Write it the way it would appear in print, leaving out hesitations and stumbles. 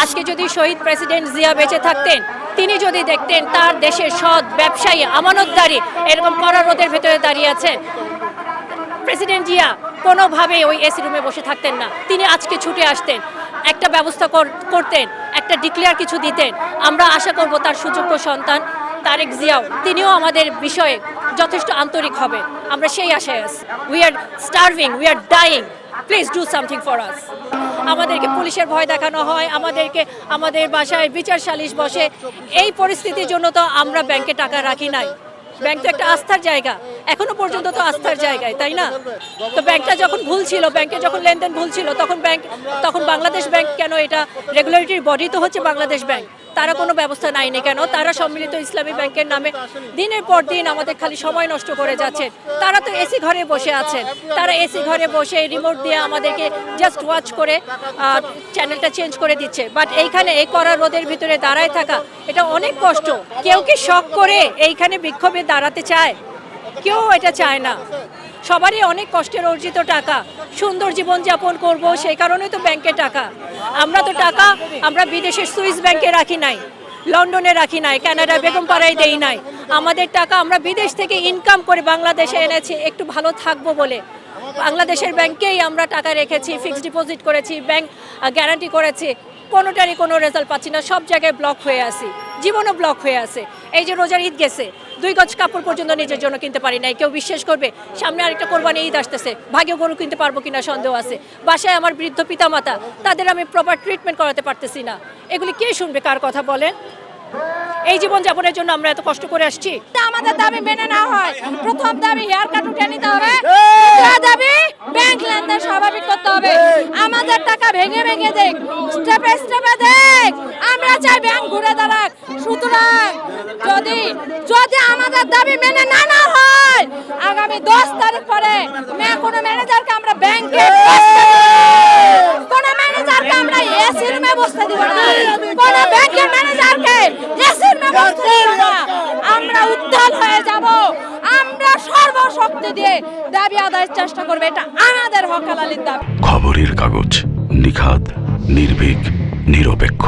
আজকে যদি শহীদ প্রেসিডেন্ট জিয়া বেঁচে থাকতেন, তিনি যদি দেখতেন তার দেশের সৎ ব্যবসায়ী আমানতদারি এরকম কড়া রোদের ভেতরে দাঁড়িয়ে আছে, প্রেসিডেন্ট জিয়া কোনোভাবেই ওই এসি রুমে বসে থাকতেন না। তিনি আজকে ছুটে আসতেন, একটা ব্যবস্থা করতেন, একটা ডিক্লেয়ার কিছু দিতেন। আমরা আশা করব তার সুযোগ্য সন্তান তারেক জিয়াও তিনিও আমাদের বিষয়ে যথেষ্ট আন্তরিক হবে। আমরা সেই আশায় আছি। We are starving, we are dyeing, please do something for us. আমাদেরকে পুলিশের ভয় দেখানো হয়, আমাদের বাসায় বিচার সালিশ বসে। এই পরিস্থিতির জন্য তো আমরা ব্যাংকে টাকা রাখি নাই। ব্যাংক তো একটা আস্থার জায়গা, এখনো পর্যন্ত তো আস্থার জায়গায়, তাই না? তো ব্যাংকটা যখন ভুল ছিল, ব্যাংকে যখন লেনদেন ভুল ছিল, তখন বাংলাদেশ ব্যাংক কেন, এটা রেগুলেটরি বডি তো হচ্ছে বাংলাদেশ ব্যাংক, তারা কোনো ব্যবস্থা নেয়নি কেন? তারা সম্মিলিত ইসলামী ব্যাংকের নামে দিনের পর দিন আমাদের খালি সময় নষ্ট করে যাচ্ছেন। তারা তো এসি ঘরে বসে আছেন, তারা এসি ঘরে বসে রিমোট দিয়ে আমাদেরকে জাস্ট ওয়াচ করে চ্যানেলটা চেঞ্জ করে দিচ্ছে। বাট এইখানে এই কড়া রোদের ভিতরে দাঁড়ায় থাকা, এটা অনেক কষ্ট। কেউ কি শখ করে এইখানে বিক্ষোভে দাঁড়াতে চায়? কেউ এটা চায় না। সবারই অনেক কষ্টের অর্জিত টাকা, সুন্দর জীবনযাপন করব, সেই কারণেই তো ব্যাংকে টাকা। আমরা তো টাকা আমরা বিদেশের সুইস ব্যাংকে রাখি নাই, লন্ডনে রাখি নাই, কানাডা বেগমপাড়ায় দেই নাই। আমাদের টাকা আমরা বিদেশ থেকে ইনকাম করে বাংলাদেশে এনেছি একটু ভালো থাকবো বলে। বাংলাদেশের ব্যাংকেই আমরা টাকা রেখেছি, ফিক্সড ডিপোজিট করেছি, ব্যাংক গ্যারান্টি করেছি। কোনোটারই কোনো রেজাল্ট পাচ্ছি না, সব জায়গায় ব্লক হয়ে আছি, জীবনও ব্লক হয়ে আছে। এই যে রোজার ঈদ গেছে, 2 গজ কাপড় পর্যন্ত নিজের জন্য কিনতে পারি নাই। কেউ বিশ্বাস করবে? সামনে আরেকটা কোরবানি ঈদ আসতেছে, ভাগ্য গরু কিনতে পারবো কিনা সন্দেহ আছে। বাসায় আমার বৃদ্ধ পিতামাতা, তাদের আমি প্রপার ট্রিটমেন্ট করাতে পারতেছি না। এগুলি কে শুনবে, কার কথা বলেন? এই জীবনযাপনের জন্য আমরা এত কষ্ট করে আসছি। আমাদের দাবি মেনে না হয়, প্রথম দাবি হেয়ার কাট উঠে নিতে হবে, দ্বিতীয় দাবি ব্যাংক লেনদেন স্বাভাবিক করতে হবে। আমাদের টাকা ভেঙে ভেঙে দেখ, স্টেপে স্টেপে দেখ, আমরা চাই ব্যাংক ঘুরে দাঁড়াক। সুতরাং যদি আমাদের দাবি মেনে না হয়, আগামী 10 তারিখ পরে কোনো ম্যানেজারকে আমরা ব্যাংকে, কোনো ম্যানেজারকে আমরা এসি রুমে বসতে দিব না, কোনো ব্যাংকের ম্যানেজারকে এসি রুমে বসতে দিব না। আমরা উত্তাল হয়ে যাব, আমরা সর্বশক্তি দিয়ে দাবি আদায়ের চেষ্টা করব। এটা আমাদের হক হালালির দাবি। খবরের কাগজ, নিখাদ, নির্ভীক, নিরপেক্ষ।